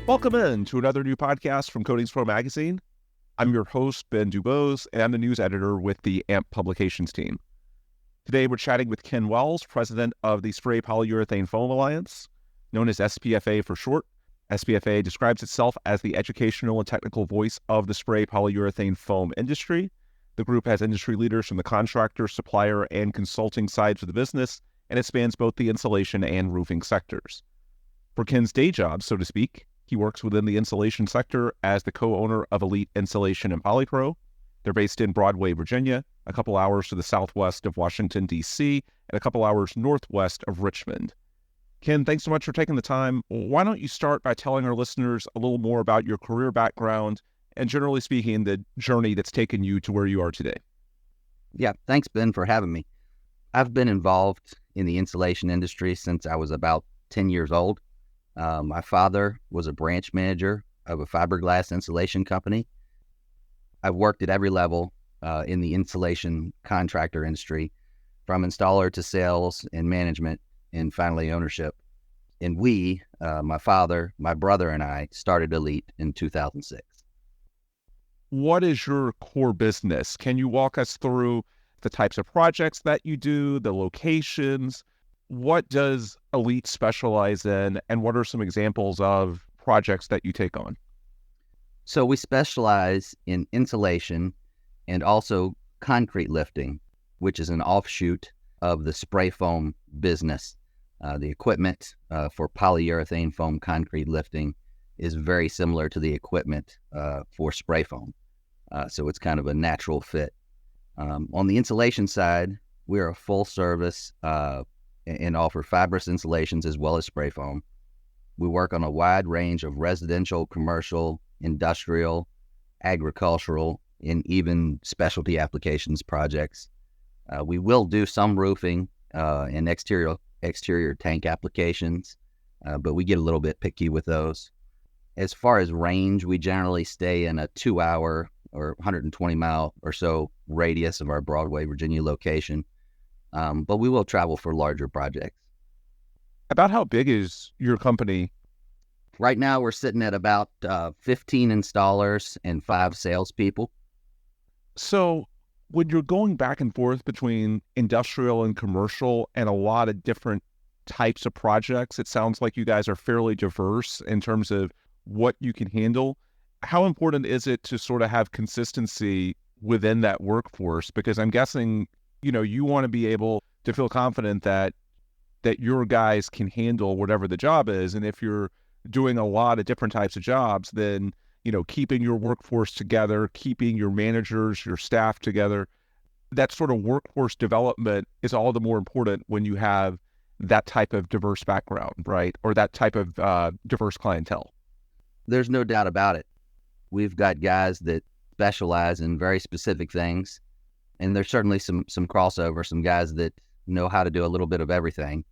Welcome in to another new podcast from Coatings Pro Magazine. I'm your host, Ben Dubose, and I'm the news editor with the AMP Publications team. Today, we're chatting with Ken Wells, president of the Spray Polyurethane Foam Alliance, known as SPFA for short. SPFA describes itself as the educational and technical voice of the spray polyurethane foam industry. The group has industry leaders from the contractor, supplier, and consulting sides of the business, and it spans both the insulation and roofing sectors. For Ken's day job, so to speak, he works within the insulation sector as the co-owner of Elite Insulation and Polypro. They're based in Broadway, Virginia, a couple hours to the southwest of Washington, D.C., and a couple hours northwest of Richmond. Ken, thanks so much for taking the time. Why don't you start by telling our listeners a little more about your career background and, generally speaking, the journey that's taken you to where you are today? Yeah, thanks, Ben, for having me. I've been involved in the insulation industry since I was about 10 years old. My father was a branch manager of a fiberglass insulation company. I've worked at every level in the insulation contractor industry, from installer to sales and management, and finally ownership. And we, my father, my brother, and I started Elite in 2006. What is your core business? Can you walk us through the types of projects that you do, the locations? What does Elite specialize in, and what are some examples of projects that you take on? So we specialize in insulation and also concrete lifting, which is an offshoot of the spray foam business. The equipment for polyurethane foam concrete lifting is very similar to the equipment for spray foam. So it's kind of a natural fit. On the insulation side, we're a full service and offer fibrous insulations as well as spray foam. We work on a wide range of residential, commercial, industrial, agricultural, and even specialty applications projects. We will do some roofing and exterior tank applications, but we get a little bit picky with those. As far as range, we generally stay in a 2-hour or 120 mile or so radius of our Broadway, Virginia location. But we will travel for larger projects. About how big is your company? Right now, we're sitting at about 15 installers and 5 salespeople. So when you're going back and forth between industrial and commercial and a lot of different types of projects, it sounds like you guys are fairly diverse in terms of what you can handle. How important is it to sort of have consistency within that workforce? Because I'm guessing, you want to be able to feel confident that your guys can handle whatever the job is. And if you're doing a lot of different types of jobs, then, keeping your workforce together, keeping your managers, your staff together, that sort of workforce development is all the more important when you have that type of diverse background, right? Or that type of diverse clientele. There's no doubt about it. We've got guys that specialize in very specific things. And there's certainly some crossover, some guys that know how to do a little bit of everything.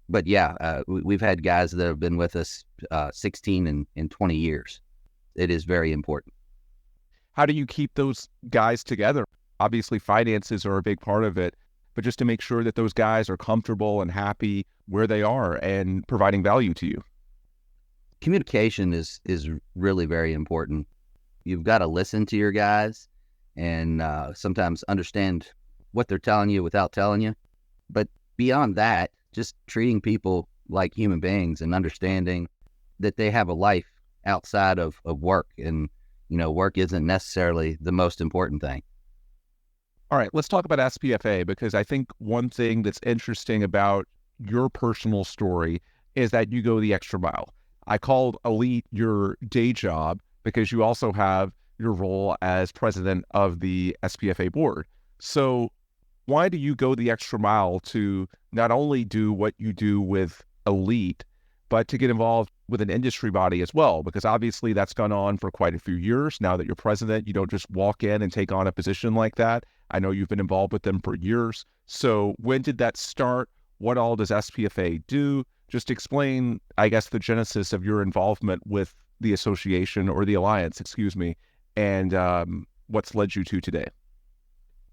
But yeah, we've had guys that have been with us 16 and 20 years. It is very important. How do you keep those guys together? Obviously, finances are a big part of it, but just to make sure that those guys are comfortable and happy where they are and providing value to you. Communication is really very important. You've got to listen to your guys and sometimes understand what they're telling you without telling you. But beyond that, just treating people like human beings and understanding that they have a life outside of work. And, work isn't necessarily the most important thing. All right, let's talk about SPFA, because I think one thing that's interesting about your personal story is that you go the extra mile. I called Elite your day job because you also have your role as president of the SPFA board. So why do you go the extra mile to not only do what you do with Elite, but to get involved with an industry body as well? Because obviously that's gone on for quite a few years. Now that you're president, you don't just walk in and take on a position like that. I know you've been involved with them for years. So when did that start? What all does SPFA do? Just explain, I guess, the genesis of your involvement with the association, or the alliance, and what's led you to today.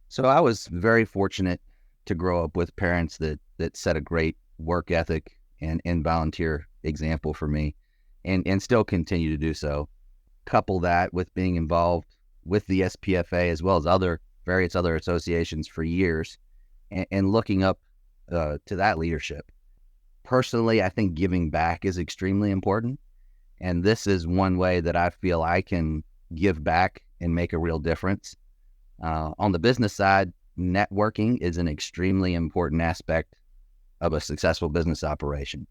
So I was very fortunate to grow up with parents that set a great work ethic and volunteer example for me. and still continue to do so. Couple that with being involved with the SPFA as well as various other associations for years, and looking up to that leadership. Personally, I think giving back is extremely important, and this is one way that I feel I can give back and make a real difference. On the business side, networking is an extremely important aspect of a successful business operation.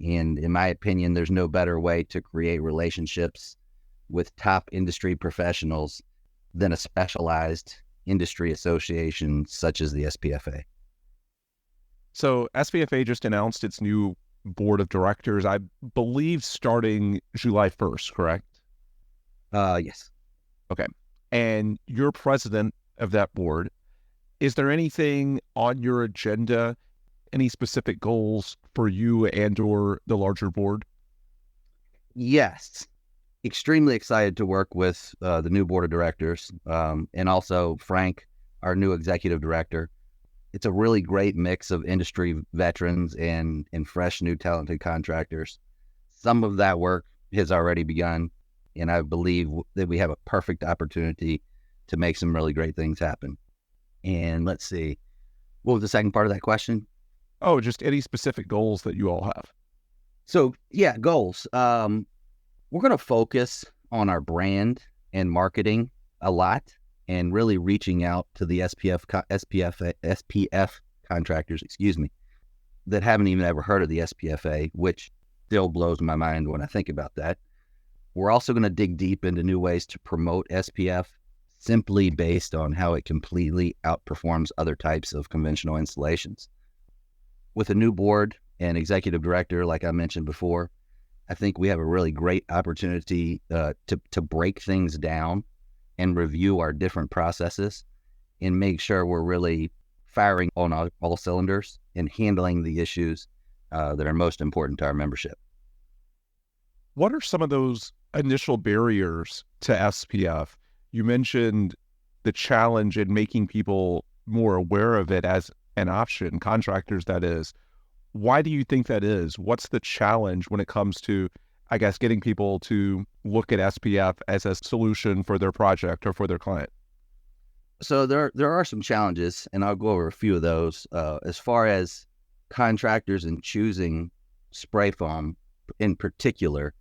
And in my opinion, there's no better way to create relationships with top industry professionals than a specialized industry association such as the SPFA. So SPFA just announced its new board of directors, I believe starting July 1st, correct? Yes. Okay. And you're president of that board. Is there anything on your agenda, any specific goals for you and or the larger board? Yes. Extremely excited to work with the new board of directors, and also Frank, our new executive director. It's a really great mix of industry veterans and fresh, new, talented contractors. Some of that work has already begun, and I believe that we have a perfect opportunity to make some really great things happen. And let's see, what was the second part of that question? Oh, just any specific goals that you all have. So, yeah, goals. We're going to focus on our brand and marketing a lot, and really reaching out to the SPF contractors, that haven't even ever heard of the SPFA, which still blows my mind when I think about that. We're also going to dig deep into new ways to promote SPF, simply based on how it completely outperforms other types of conventional installations. With a new board and executive director, like I mentioned before, I think we have a really great opportunity to break things down and review our different processes and make sure we're really firing on all cylinders and handling the issues that are most important to our membership. What are some of those initial barriers to SPF? You mentioned the challenge in making people more aware of it as an option, contractors that is. Why do you think that is? What's the challenge when it comes to, I guess, getting people to look at SPF as a solution for their project or for their client? So there are some challenges, and I'll go over a few of those. As far as contractors and choosing spray foam in particular,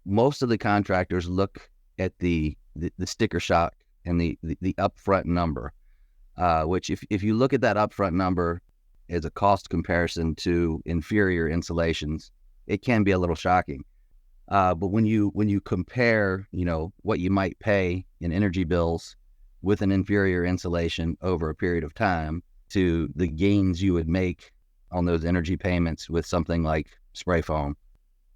most of the contractors look at the sticker shock and the upfront number, which if you look at that upfront number as a cost comparison to inferior insulations, it can be a little shocking. But when you compare, what you might pay in energy bills with an inferior insulation over a period of time to the gains you would make on those energy payments with something like spray foam,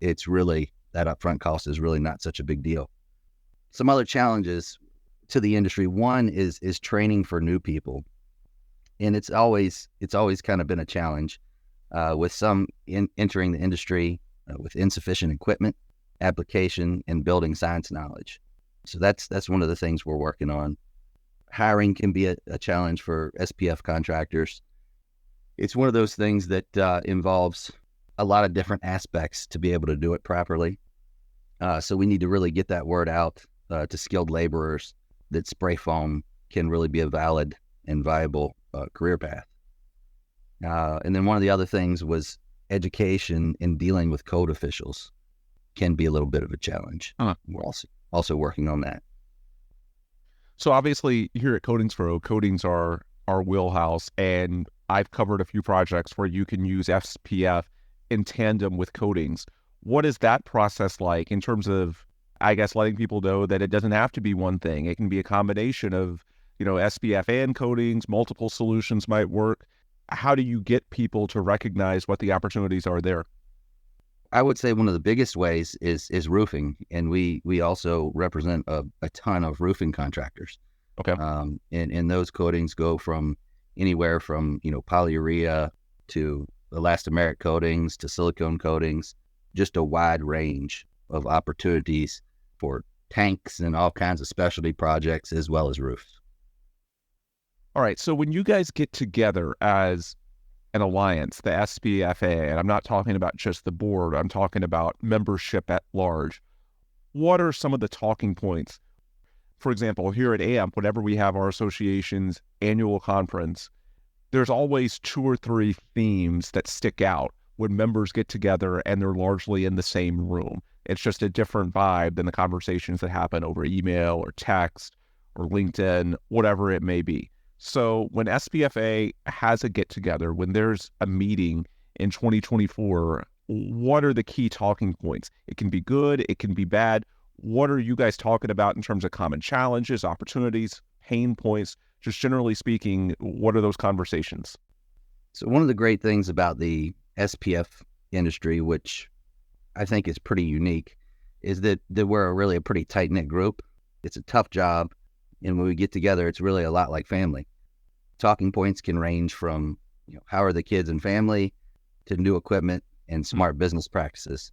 it's really, that upfront cost is really not such a big deal. Some other challenges to the industry. One is training for new people. And it's always kind of been a challenge with some entering the industry with insufficient equipment, application, and building science knowledge. So that's one of the things we're working on. Hiring can be a challenge for SPF contractors. It's one of those things that involves a lot of different aspects to be able to do it properly. So we need to really get that word out to skilled laborers that spray foam can really be a valid and viable career path. And then one of the other things was education in dealing with code officials can be a little bit of a challenge. We're also working on that. So obviously here at Coatings Pro, coatings are our wheelhouse, and I've covered a few projects where you can use SPF in tandem with coatings. What is that process like in terms of, I guess, letting people know that it doesn't have to be one thing? It can be a combination of, SPF and coatings, multiple solutions might work. How do you get people to recognize what the opportunities are there? I would say one of the biggest ways is roofing, and we also represent a ton of roofing contractors. Okay. And those coatings go from anywhere from polyurea to elastomeric coatings to silicone coatings, just a wide range of opportunities for tanks and all kinds of specialty projects as well as roofs. All right. So when you guys get together as an alliance, the SPFA, and I'm not talking about just the board, I'm talking about membership at large, what are some of the talking points? For example, here at AMP, whenever we have our association's annual conference, there's always 2 or 3 themes that stick out when members get together and they're largely in the same room. It's just a different vibe than the conversations that happen over email or text or LinkedIn, whatever it may be. So when SPFA has a get together, when there's a meeting in 2024, what are the key talking points? It can be good, it can be bad. What are you guys talking about in terms of common challenges, opportunities, pain points? Just generally speaking, what are those conversations? So one of the great things about the SPF industry, which I think is pretty unique, is that we're really a pretty tight-knit group. It's a tough job, and when we get together, it's really a lot like family. Talking points can range from, how are the kids and family, to new equipment and smart business practices.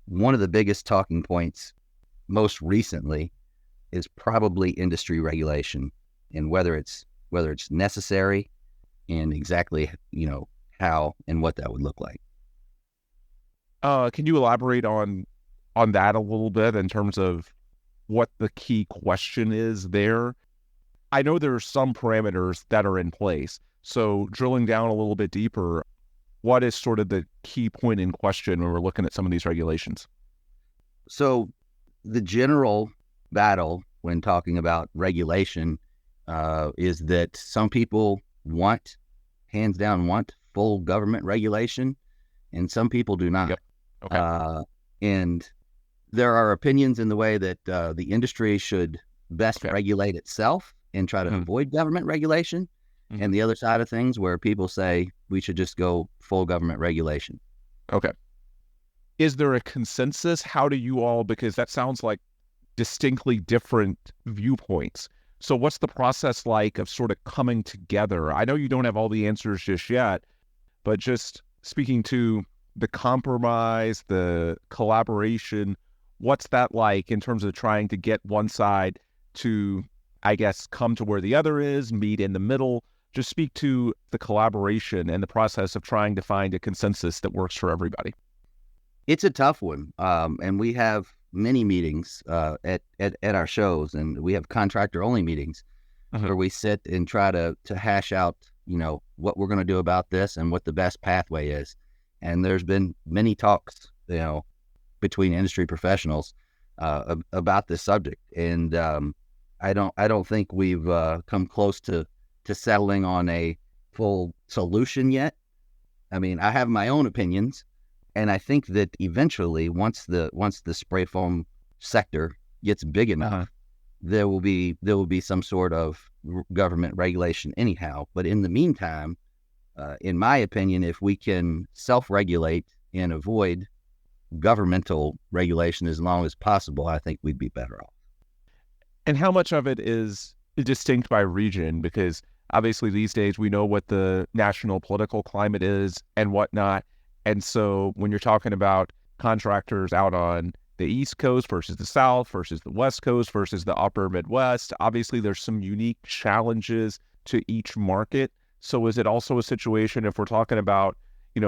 One of the biggest talking points most recently is probably industry regulation and whether it's necessary and exactly, how and what that would look like. Can you elaborate on that a little bit in terms of what the key question is there? I know there are some parameters that are in place. So drilling down a little bit deeper, what is sort of the key point in question when we're looking at some of these regulations? So the general battle when talking about regulation is that some people hands down want full government regulation, and some people do not. Yep. Okay. And there are opinions in the way that the industry should best regulate itself and try to avoid government regulation. And the other side of things where people say we should just go full government regulation. Okay. Is there a consensus? How do you all, because that sounds like distinctly different viewpoints. So what's the process like of sort of coming together? I know you don't have all the answers just yet, but just speaking to the compromise, the collaboration, what's that like in terms of trying to get one side to, I guess, come to where the other is, meet in the middle? Just speak to the collaboration and the process of trying to find a consensus that works for everybody. It's a tough one. And we have many meetings at our shows, and we have contractor-only meetings where we sit and try to hash out, what we're going to do about this and what the best pathway is. And there's been many talks, between industry professionals about this subject. And I don't think we've come close to settling on a full solution yet. I mean, I have my own opinions, and I think that eventually, once the spray foam sector gets big enough, there will be some sort of government regulation anyhow. But in the meantime, in my opinion, if we can self-regulate and avoid governmental regulation as long as possible, I think we'd be better off. And how much of it is distinct by region? Because obviously these days we know what the national political climate is and whatnot. And so when you're talking about contractors out on the East Coast versus the South versus the West Coast versus the upper Midwest, obviously there's some unique challenges to each market. So is it also a situation, if we're talking about,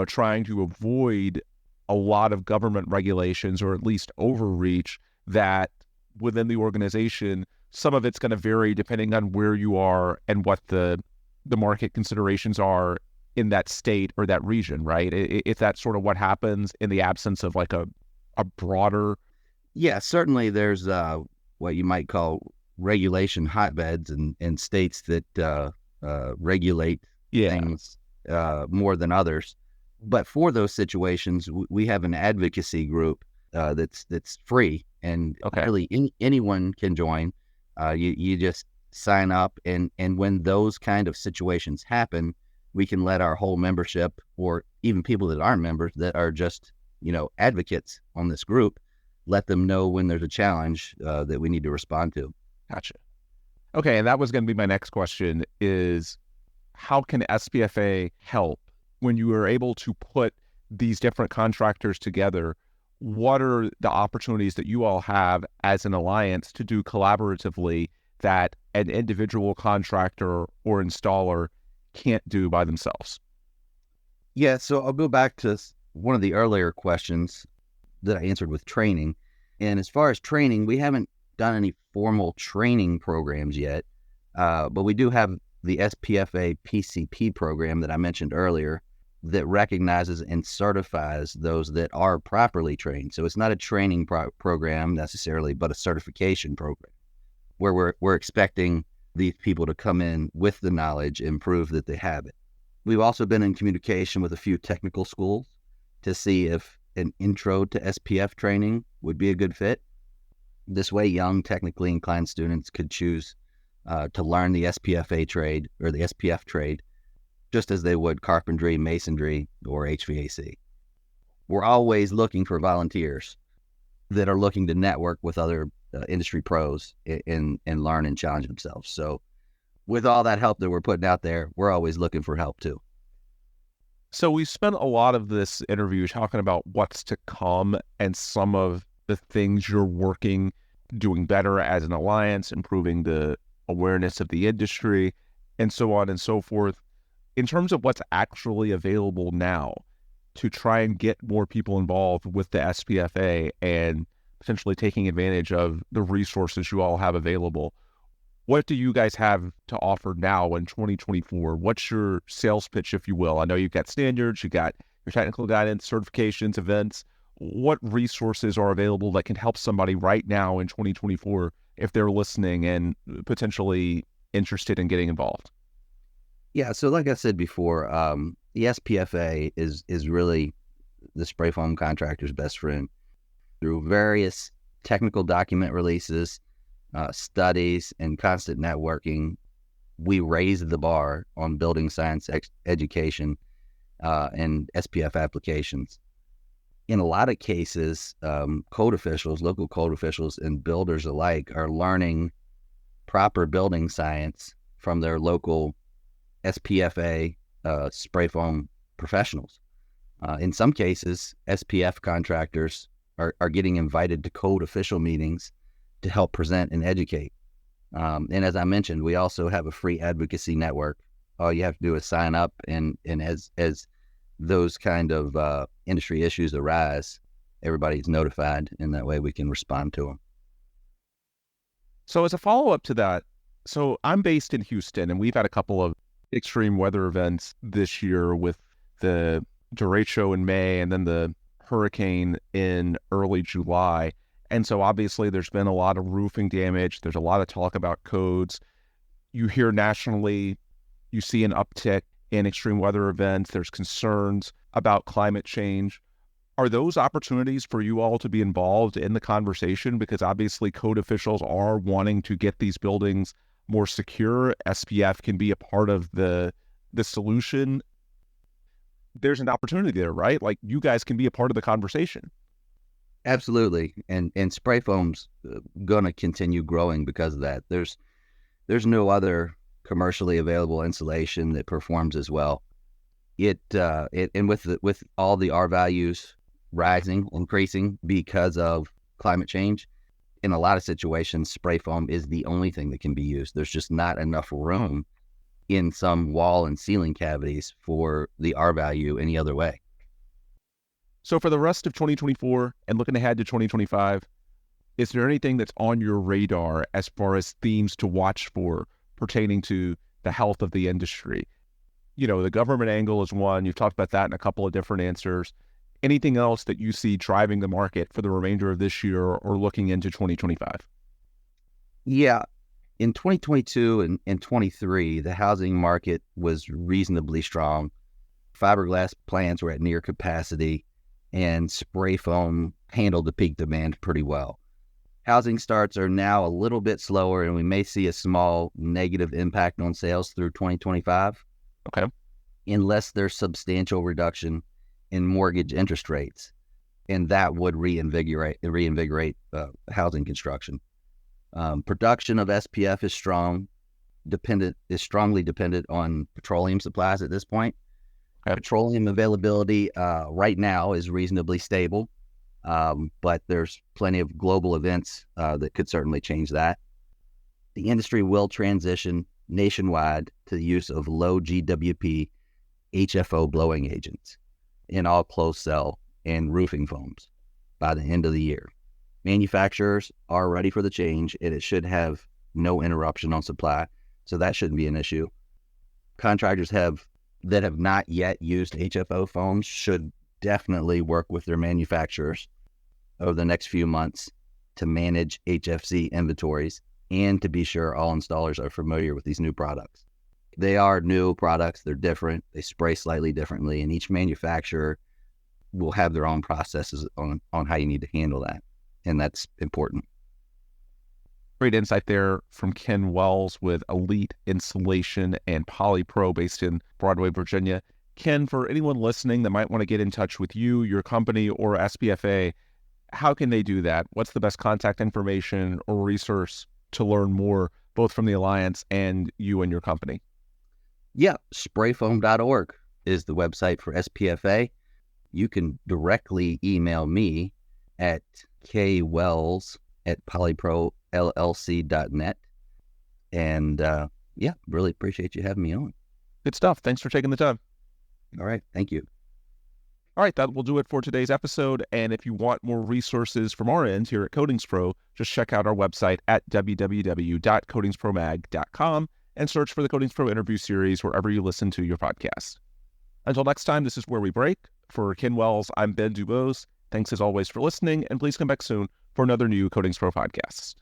trying to avoid a lot of government regulations or at least overreach, that within the organization, some of it's going to vary depending on where you are and what the market considerations are in that state or that region, right? If that's sort of what happens in the absence of like a broader... Yeah, certainly there's what you might call regulation hotbeds and states that regulate things more than others. But for those situations, we have an advocacy group that's free, and really anyone can join. You just sign up, and when those kind of situations happen, we can let our whole membership, or even people that aren't members that are just, advocates on this group, let them know when there's a challenge that we need to respond to. Gotcha. Okay, and that was going to be my next question is, how can SPFA help when you are able to put these different contractors together? What are the opportunities that you all have as an alliance to do collaboratively that an individual contractor or installer can't do by themselves? Yeah, so I'll go back to one of the earlier questions that I answered with training. And as far as training, we haven't done any formal training programs yet, but we do have the SPFA PCP program that I mentioned earlier that recognizes and certifies those that are properly trained. So it's not a training program necessarily, but a certification program where we're expecting these people to come in with the knowledge and prove that they have it. We've also been in communication with a few technical schools to see if an intro to SPF training would be a good fit. This way, young, technically inclined students could choose to learn the SPFA trade or the SPF trade just as they would carpentry, masonry, or HVAC. We're always looking for volunteers that are looking to network with other industry pros and learn and challenge themselves. So with all that help that we're putting out there, we're always looking for help too. So we spent a lot of this interview talking about what's to come and some of the things you're working, doing better as an alliance, improving the awareness of the industry, and so on and so forth. In terms of what's actually available now to try and get more people involved with the SPFA and potentially taking advantage of the resources you all have available, what do you guys have to offer now in 2024? What's your sales pitch, if you will? I know you've got standards, you got your technical guidance, certifications, events. What resources are available that can help somebody right now in 2024 if they're listening and potentially interested in getting involved? Yeah, so like I said before, the SPFA is really the spray foam contractor's best friend. Through various technical document releases, studies, and constant networking, we raised the bar on building science education and SPF applications. In a lot of cases, code officials, local code officials, and builders alike are learning proper building science from their local SPFA spray foam professionals. In some cases, SPF contractors are getting invited to code official meetings to help present and educate. And as I mentioned, we also have a free advocacy network. All you have to do is sign up, and as those kind of industry issues arise, everybody's notified, and that way we can respond to them. So as a follow-up to that, so I'm based in Houston, and we've had a couple of extreme weather events this year with the derecho in May and then the hurricane in early July. And so obviously there's been a lot of roofing damage. There's a lot of talk about codes. You hear nationally, you see an uptick in extreme weather events. There's concerns about climate change. Are those opportunities for you all to be involved in the conversation? Because obviously code officials are wanting to get these buildings more secure. SPF can be a part of the solution. There's an opportunity there, right? Like you guys can be a part of the conversation. Absolutely, and spray foam's going to continue growing because of that. There's no other commercially available insulation that performs as well. And with all the R values increasing because of climate change, in a lot of situations, spray foam is the only thing that can be used. There's just not enough room in some wall and ceiling cavities for the R value any other way. So for the rest of 2024 and looking ahead to 2025, is there anything that's on your radar as far as themes to watch for pertaining to the health of the industry? You know, the government angle is one. You've talked about that in a couple of different answers. Anything else that you see driving the market for the remainder of this year or looking into 2025? Yeah. In 2022 and 23, the housing market was reasonably strong. Fiberglass plants were at near capacity, and spray foam handled the peak demand pretty well. Housing starts are now a little bit slower, and we may see a small negative impact on sales through 2025. Okay. Unless there's substantial reduction in mortgage interest rates, and that would reinvigorate housing construction. Production of SPF is strongly dependent on petroleum supplies at this point. Okay. Petroleum availability right now is reasonably stable, but there's plenty of global events that could certainly change that. The industry will transition nationwide to the use of low GWP HFO blowing agents in all closed cell and roofing foams by the end of the year. Manufacturers are ready for the change, and it should have no interruption on supply, so that shouldn't be an issue. Contractors that have not yet used HFO foams should definitely work with their manufacturers over the next few months to manage HFC inventories and to be sure all installers are familiar with these new products. They are new products, they're different, they spray slightly differently, and each manufacturer will have their own processes on how you need to handle that, and that's important. Great insight there from Ken Wells with Elite Insulation and Polypro based in Broadway, Virginia. Ken, for anyone listening that might want to get in touch with you, your company, or SPFA, how can they do that? What's the best contact information or resource to learn more, both from the Alliance and you and your company? Yeah, sprayfoam.org is the website for SPFA. You can directly email me at kwells@polyprollc.net. And really appreciate you having me on. Good stuff. Thanks for taking the time. All right. Thank you. All right, that will do it for today's episode. And if you want more resources from our end here at Coatings Pro, just check out our website at www.coatingspromag.com and search for the Coatings Pro interview series wherever you listen to your podcast. Until next time, this is Where We Break. For Ken Wells, I'm Ben Dubose. Thanks as always for listening, and please come back soon for another new Coatings Pro podcast.